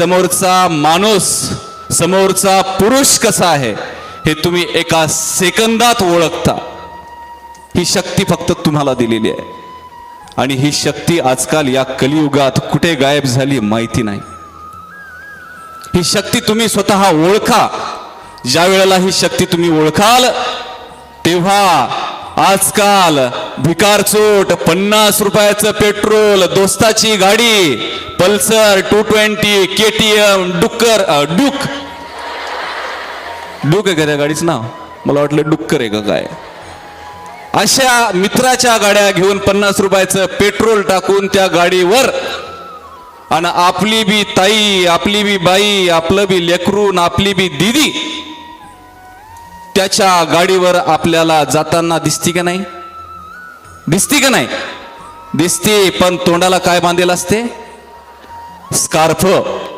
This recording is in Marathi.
समोरचा माणूस समोरचा पुरुष कसा आहे हे तुम्ही एका सेकंदात ओळखता। ही शक्ती फक्त तुम्हाला दिलेली आहे आणि ही शक्ती आजकाल या कलियुगात कुठे गायब झाली माहिती नाही। ही शक्ती तुम्ही स्वतः ओळखा। ज्या वेळेला ही शक्ती तुम्ही ओळखाल तेव्हा आजकाल भिकारचोट 50 रुपयाचं पेट्रोल, दोस्ताची गाडी, पल्सर 220, KTM, डुक आहे का त्या गाडीचं नाव? मला वाटलं डुक्कर आहे का काय। अशा मित्राच्या गाड्या घेऊन 50 रुपयाचं पेट्रोल टाकून त्या गाडीवर आणि आपली बी ताई, आपली बी बाई, आपलं बी लेकरून, आपली बी दीदी त्याच्या गाडीवर आपल्याला जाताना दिसती का नाही? दिसती का नाही? दिसते, पण तोंडाला काय बांधलेलं असते? स्कार्फ।